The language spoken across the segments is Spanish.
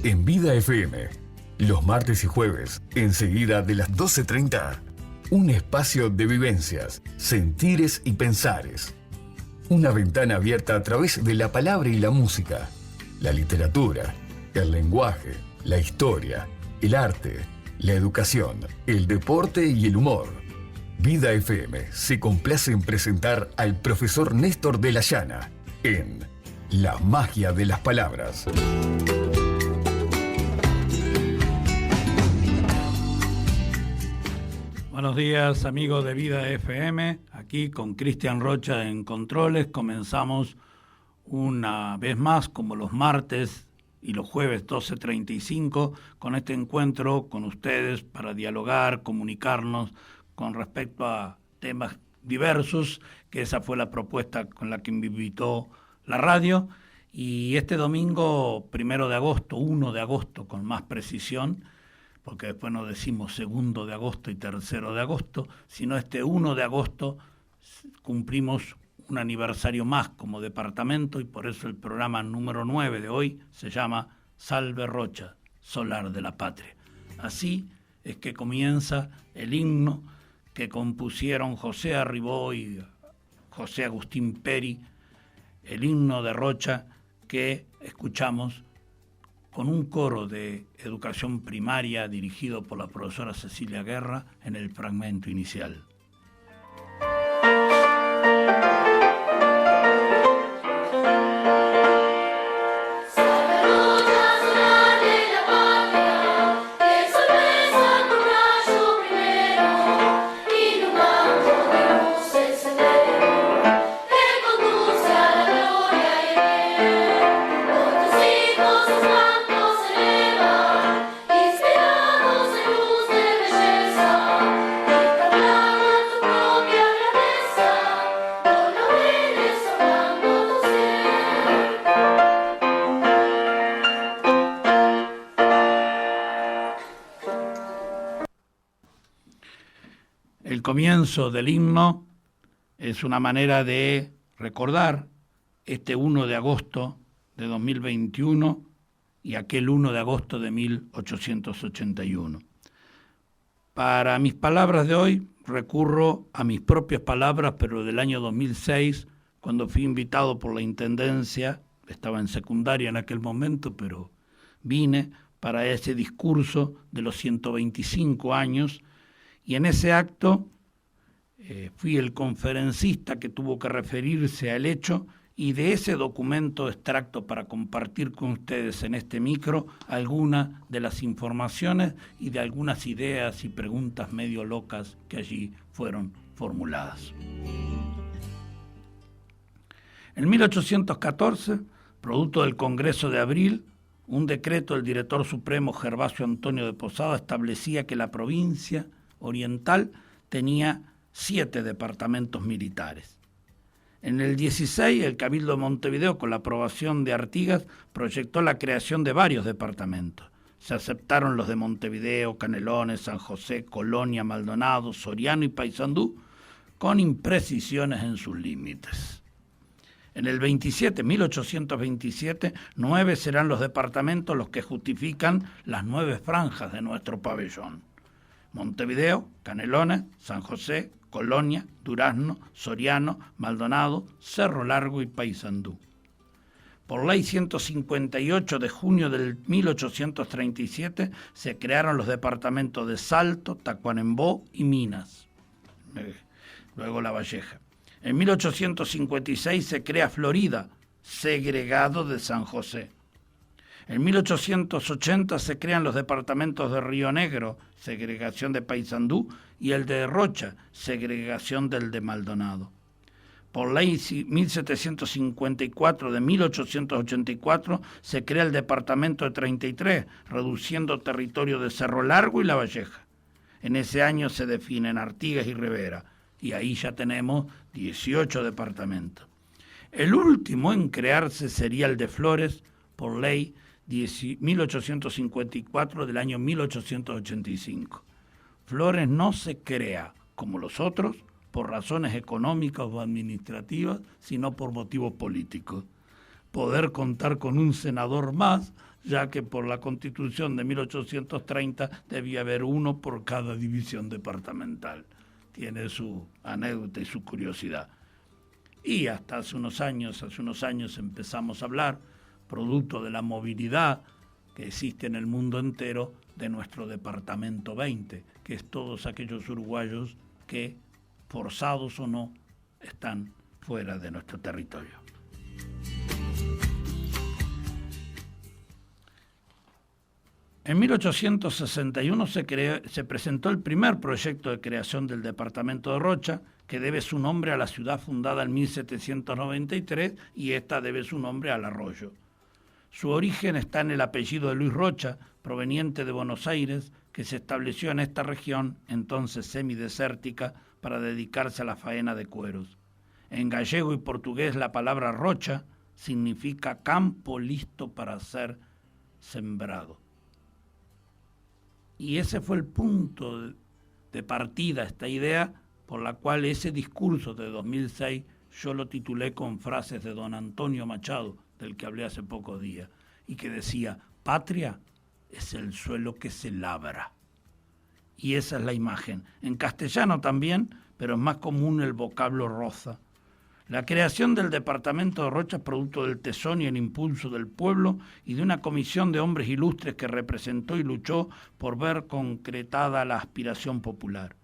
En Vida FM, los martes y jueves, enseguida de las 12:30, un espacio de vivencias, sentires y pensares. Una ventana abierta a través de la palabra y la música, la literatura, el lenguaje, la historia, el arte, la educación, el deporte y el humor. Vida FM se complace en presentar al profesor Néstor de la Llana en La magia de las palabras. Buenos días, amigos de Vida FM, aquí con Cristian Rocha en Controles. Comenzamos una vez más, como los martes y los jueves 12:35, con este encuentro con ustedes para dialogar, comunicarnos con respecto a temas diversos, que esa fue la propuesta con la que me invitó la radio. Y este domingo, 1 de agosto, 1 de agosto con más precisión, porque después no decimos 2 de agosto y 3 de agosto, sino este 1 de agosto cumplimos un aniversario más como departamento, y por eso el programa número 9 de hoy se llama Salve Rocha, Solar de la Patria. Así es que comienza el himno que compusieron José Arribó y José Agustín Peri, el himno de Rocha que escuchamos con un coro de educación primaria dirigido por la profesora Cecilia Guerra en el fragmento inicial. El comienzo del himno es una manera de recordar este 1 de agosto de 2021 y aquel 1 de agosto de 1881. Para mis palabras de hoy recurro a mis propias palabras, pero del año 2006, cuando fui invitado por la Intendencia, estaba en secundaria en aquel momento, pero vine para ese discurso de los 125 años. Y en ese acto fui el conferencista que tuvo que referirse al hecho, y de ese documento extracto para compartir con ustedes en este micro algunas de las informaciones y de algunas ideas y preguntas medio locas que allí fueron formuladas. En 1814, producto del Congreso de Abril, un decreto del director supremo Gervasio Antonio de Posada establecía que la provincia oriental tenía 7 departamentos militares. En el 16, el Cabildo de Montevideo, con la aprobación de Artigas, proyectó la creación de varios departamentos. Se aceptaron los de Montevideo, Canelones, San José, Colonia, Maldonado, Soriano y Paysandú, con imprecisiones en sus límites. En el 1827, 9 serán los departamentos los que justifican las 9 franjas de nuestro pabellón: Montevideo, Canelones, San José, Colonia, Durazno, Soriano, Maldonado, Cerro Largo y Paysandú. Por ley 158 de junio del 1837 se crearon los departamentos de Salto, Tacuarembó y Minas, luego La Valleja. En 1856 se crea Florida, segregado de San José. En 1880 se crean los departamentos de Río Negro, segregación de Paysandú, y el de Rocha, segregación del de Maldonado. Por ley 1754 de 1884 se crea el departamento de 33, reduciendo territorio de Cerro Largo y La Valleja. En ese año se definen Artigas y Rivera, y ahí ya tenemos 18 departamentos. El último en crearse sería el de Flores, por ley 1854 del año 1885. Flores no se crea, como los otros, por razones económicas o administrativas, sino por motivos políticos. poder contar con un senador más, ya que por la Constitución de 1830 debía haber uno por cada división departamental. Tiene su anécdota y su curiosidad. Y hasta hace unos años empezamos a hablar, producto de la movilidad que existe en el mundo entero, de nuestro departamento 20, que es todos aquellos uruguayos que, forzados o no, están fuera de nuestro territorio. En 1861 se presentó el primer proyecto de creación del departamento de Rocha, que debe su nombre a la ciudad fundada en 1793 y esta debe su nombre al arroyo. Su origen está en el apellido de Luis Rocha, proveniente de Buenos Aires, que se estableció en esta región, entonces semidesértica, para dedicarse a la faena de cueros. En gallego y portugués la palabra rocha significa campo listo para ser sembrado. Y ese fue el punto de partida, esta idea, por la cual ese discurso de 2006 yo lo titulé con frases de don Antonio Machado, del que hablé hace pocos días, y que decía, patria es el suelo que se labra. Y esa es la imagen. En castellano también, pero es más común el vocablo roza. La creación del departamento de Rocha es producto del tesón y el impulso del pueblo y de una comisión de hombres ilustres que representó y luchó por ver concretada la aspiración popular.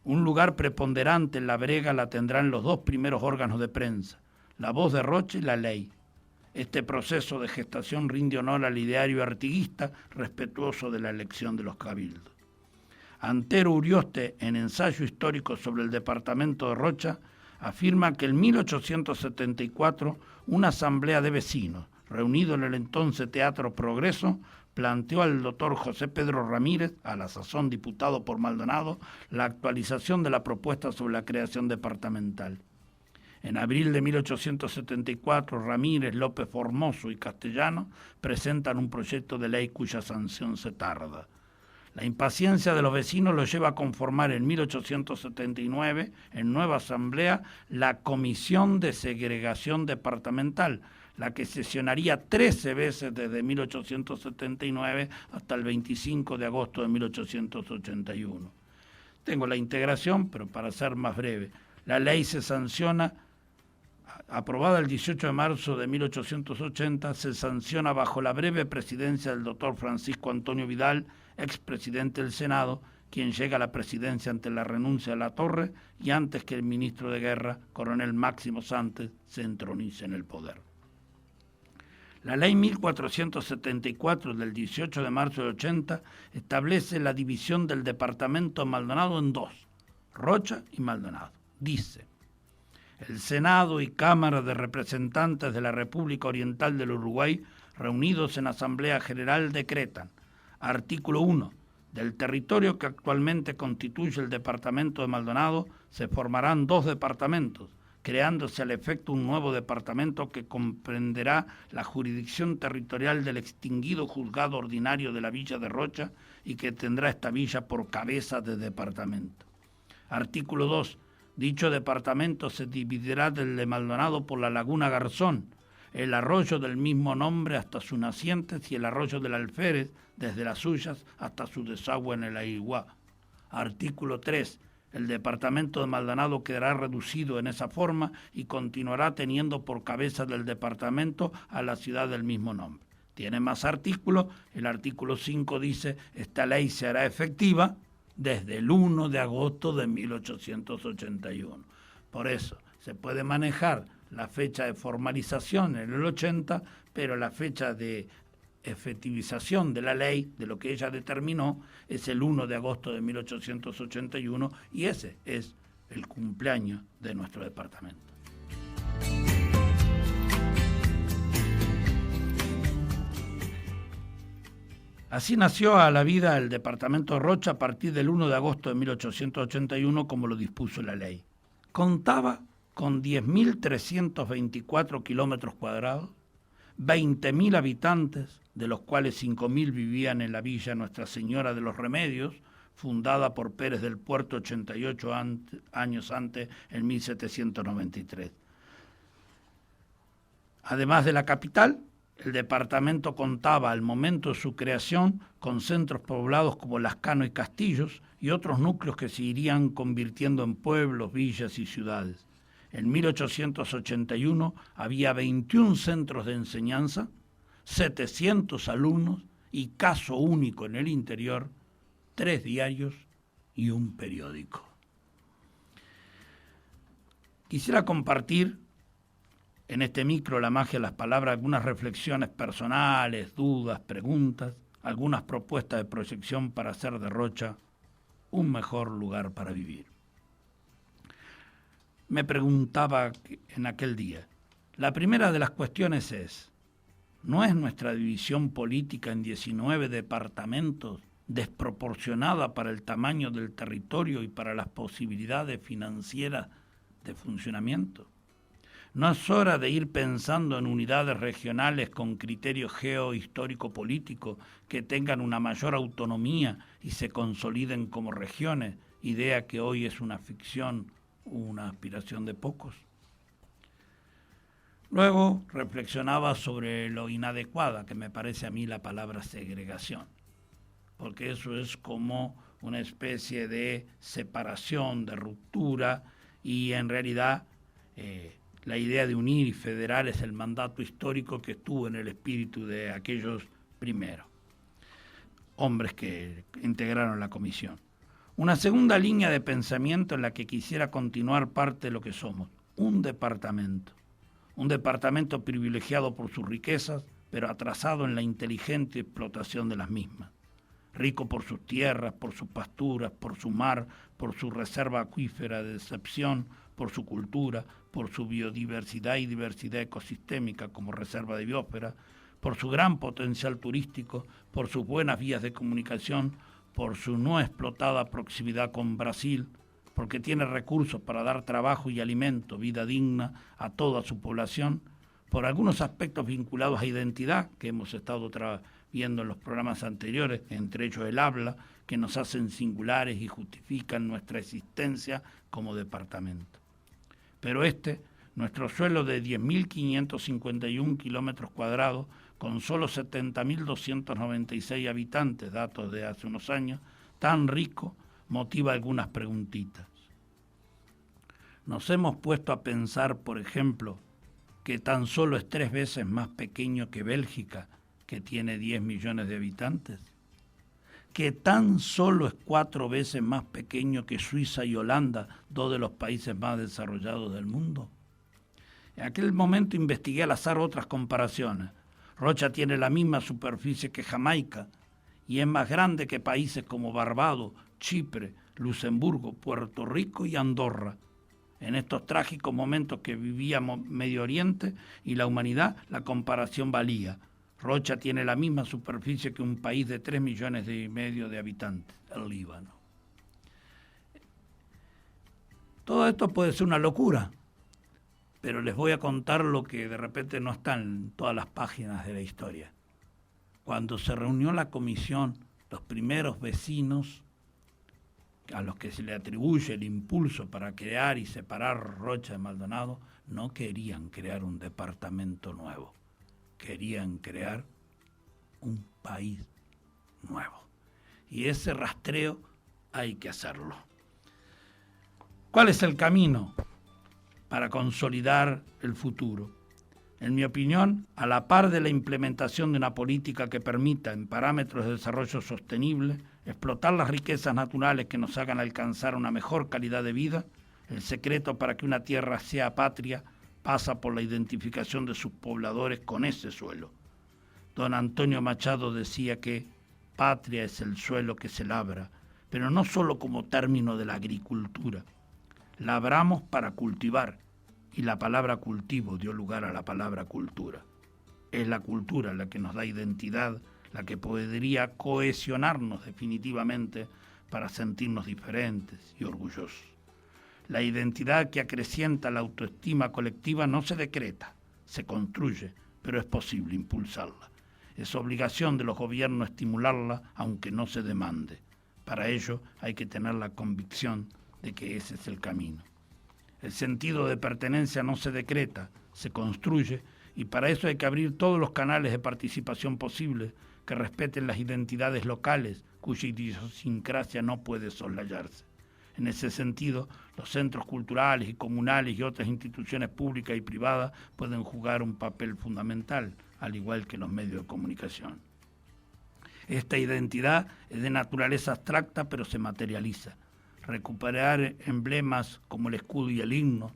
Un lugar preponderante en la brega la tendrán los dos primeros órganos de prensa, La Voz de Rocha y La Ley. Este proceso de gestación rinde honor al ideario artiguista respetuoso de la elección de los cabildos. Antero Urioste, en Ensayo histórico sobre el departamento de Rocha, afirma que en 1874 una asamblea de vecinos, reunido en el entonces Teatro Progreso, planteó al doctor José Pedro Ramírez, a la sazón diputado por Maldonado, la actualización de la propuesta sobre la creación departamental. En abril de 1874, Ramírez, López Formoso y Castellano presentan un proyecto de ley cuya sanción se tarda. La impaciencia de los vecinos los lleva a conformar en 1879, en nueva asamblea, la Comisión de Segregación Departamental, la que sesionaría 13 veces desde 1879 hasta el 25 de agosto de 1881. Tengo la integración, pero para ser más breve, la ley se sanciona. Aprobada el 18 de marzo de 1880, se sanciona bajo la breve presidencia del doctor Francisco Antonio Vidal, expresidente del Senado, quien llega a la presidencia ante la renuncia de Latorre y antes que el ministro de Guerra, coronel Máximo Santos, se entronice en el poder. La ley 1474 del 18 de marzo del 80 establece la división del departamento de Maldonado en dos, Rocha y Maldonado. Dice: el Senado y Cámara de Representantes de la República Oriental del Uruguay, reunidos en Asamblea General, decretan, artículo 1, del territorio que actualmente constituye el departamento de Maldonado, se formarán dos departamentos, creándose al efecto un nuevo departamento que comprenderá la jurisdicción territorial del extinguido juzgado ordinario de la villa de Rocha y que tendrá esta villa por cabeza de departamento. Artículo 2. Dicho departamento se dividirá del de Maldonado por la laguna Garzón, el arroyo del mismo nombre hasta sus nacientes y el arroyo del Alférez desde las suyas hasta su desagüe en el Aiguá. Artículo 3. El departamento de Maldonado quedará reducido en esa forma y continuará teniendo por cabeza del departamento a la ciudad del mismo nombre. Tiene más artículos. El artículo 5 dice: esta ley se hará efectiva desde el 1 de agosto de 1881. Por eso se puede manejar la fecha de formalización en el 80, pero la fecha de efectivización de la ley, de lo que ella determinó, es el 1 de agosto de 1881 y ese es el cumpleaños de nuestro departamento. Así nació a la vida el departamento de Rocha a partir del 1 de agosto de 1881, como lo dispuso la ley. Contaba con 10.324 kilómetros cuadrados, 20.000 habitantes, de los cuales 5.000 vivían en la villa Nuestra Señora de los Remedios, fundada por Pérez del Puerto 88 años antes, en 1793. Además de la capital, el departamento contaba al momento de su creación con centros poblados como Lascano y Castillos y otros núcleos que se irían convirtiendo en pueblos, villas y ciudades. En 1881 había 21 centros de enseñanza, 700 alumnos y, caso único en el interior, 3 diarios y un periódico. Quisiera compartir en este micro La magia de las palabras algunas reflexiones personales, dudas, preguntas, algunas propuestas de proyección para hacer de Rocha un mejor lugar para vivir. Me preguntaba en aquel día, la primera de las cuestiones es, ¿no es nuestra división política en 19 departamentos desproporcionada para el tamaño del territorio y para las posibilidades financieras de funcionamiento? ¿No es hora de ir pensando en unidades regionales con criterio geohistórico-político que tengan una mayor autonomía y se consoliden como regiones, idea que hoy es una ficción o una aspiración de pocos? Luego reflexionaba sobre lo inadecuada que me parece a mí la palabra segregación, porque eso es como una especie de separación, de ruptura, y en realidad la idea de unir y federar es el mandato histórico que estuvo en el espíritu de aquellos primeros hombres que integraron la comisión. Una segunda línea de pensamiento en la que quisiera continuar parte de lo que somos, un departamento privilegiado por sus riquezas, pero atrasado en la inteligente explotación de las mismas, rico por sus tierras, por sus pasturas, por su mar, por su reserva acuífera de excepción, por su cultura, por su biodiversidad y diversidad ecosistémica como reserva de biosfera, por su gran potencial turístico, por sus buenas vías de comunicación, por su no explotada proximidad con Brasil, porque tiene recursos para dar trabajo y alimento, vida digna a toda su población, por algunos aspectos vinculados a identidad que hemos estado viendo en los programas anteriores, entre ellos el habla, que nos hacen singulares y justifican nuestra existencia como departamento. Pero nuestro suelo de 10.551 kilómetros cuadrados, con solo 70.296 habitantes, datos de hace unos años, tan rico, motiva algunas preguntitas. Nos hemos puesto a pensar, por ejemplo, que tan solo es 3 veces más pequeño que Bélgica, que tiene 10 millones de habitantes, que tan solo es 4 veces más pequeño que Suiza y Holanda, 2 de los países más desarrollados del mundo. En aquel momento investigué al azar otras comparaciones. Rocha tiene la misma superficie que Jamaica y es más grande que países como Barbados, Chipre, Luxemburgo, Puerto Rico y Andorra. En estos trágicos momentos que vivíamos Medio Oriente y la humanidad, la comparación valía. Rocha tiene la misma superficie que un país de 3,5 millones de habitantes, el Líbano. Todo esto puede ser una locura, pero les voy a contar lo que de repente no está en todas las páginas de la historia. Cuando se reunió la comisión, los primeros vecinos a los que se le atribuye el impulso para crear y separar Rocha de Maldonado, no querían crear un departamento nuevo, querían crear un país nuevo. Y ese rastreo hay que hacerlo. ¿Cuál es el camino para consolidar el futuro? En mi opinión, a la par de la implementación de una política que permita, en parámetros de desarrollo sostenible, explotar las riquezas naturales que nos hagan alcanzar una mejor calidad de vida, el secreto para que una tierra sea patria pasa por la identificación de sus pobladores con ese suelo. Don Antonio Machado decía que patria es el suelo que se labra, pero no solo como término de la agricultura. Labramos para cultivar, y la palabra cultivo dio lugar a la palabra cultura. Es la cultura la que nos da identidad, la que podría cohesionarnos definitivamente para sentirnos diferentes y orgullosos. La identidad que acrecienta la autoestima colectiva no se decreta, se construye, pero es posible impulsarla. Es obligación de los gobiernos estimularla, aunque no se demande. Para ello hay que tener la convicción de que ese es el camino. El sentido de pertenencia no se decreta, se construye, Y para eso hay que abrir todos los canales de participación posibles que respeten las identidades locales, cuya idiosincrasia no puede soslayarse. En ese sentido, los centros culturales y comunales y otras instituciones públicas y privadas pueden jugar un papel fundamental, al igual que los medios de comunicación. Esta identidad es de naturaleza abstracta, pero se materializa. Recuperar emblemas como el escudo y el himno,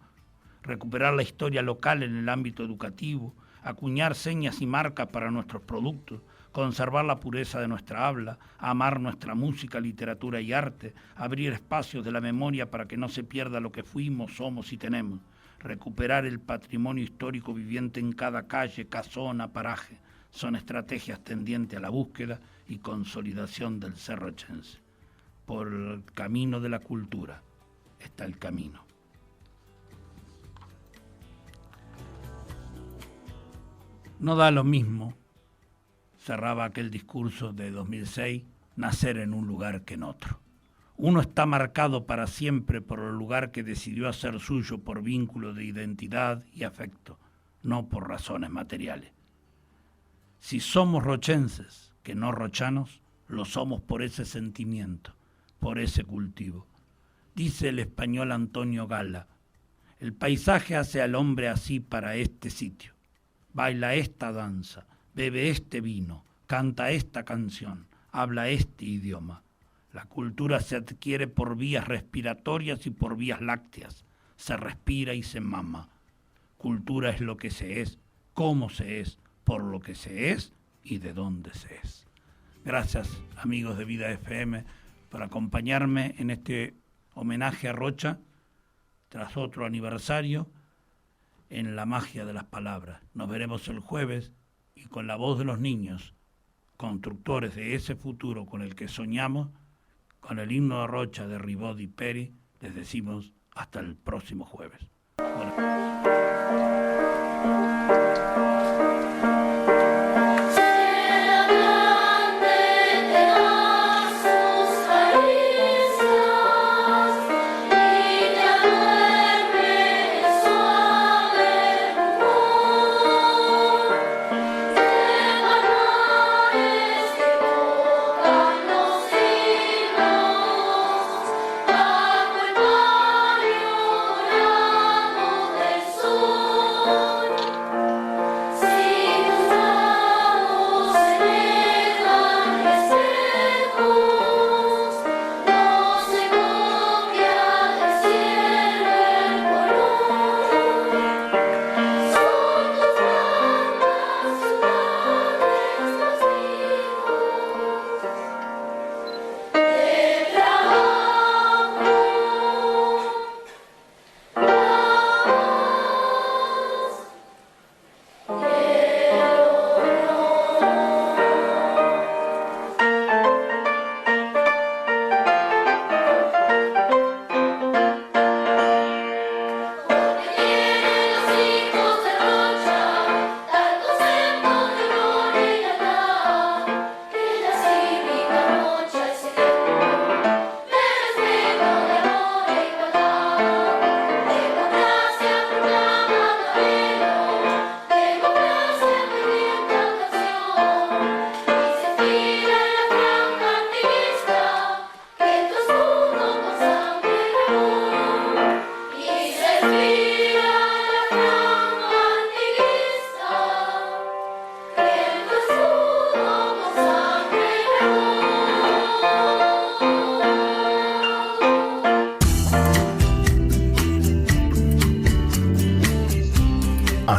recuperar la historia local en el ámbito educativo, acuñar señas y marcas para nuestros productos, conservar la pureza de nuestra habla, amar nuestra música, literatura y arte, abrir espacios de la memoria para que no se pierda lo que fuimos, somos y tenemos, recuperar el patrimonio histórico viviente en cada calle, casona, paraje, son estrategias tendientes a la búsqueda y consolidación del ser rochense. Por el camino de la cultura está el camino. No da lo mismo, cerraba aquel discurso de 2006, nacer en un lugar que en otro. Uno está marcado para siempre por el lugar que decidió hacer suyo por vínculo de identidad y afecto, no por razones materiales. Si somos rochenses, que no rochanos, lo somos por ese sentimiento, por ese cultivo. Dice el español Antonio Gala, el paisaje hace al hombre así para este sitio. Baila esta danza, bebe este vino, canta esta canción, habla este idioma. La cultura se adquiere por vías respiratorias y por vías lácteas. Se respira y se mama. Cultura es lo que se es, cómo se es, por lo que se es y de dónde se es. Gracias, amigos de Vida FM, por acompañarme en este homenaje a Rocha, tras otro aniversario, en la magia de las palabras. Nos veremos el jueves y con la voz de los niños, constructores de ese futuro con el que soñamos, con el himno de Rocha de Ribot y Peri, les decimos hasta el próximo jueves.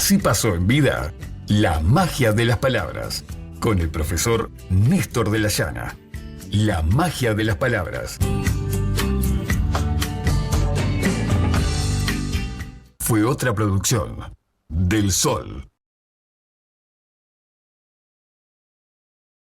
Así pasó en Vida, la magia de las palabras, con el profesor Néstor de la Llana. La magia de las palabras. Fue otra producción del Sol.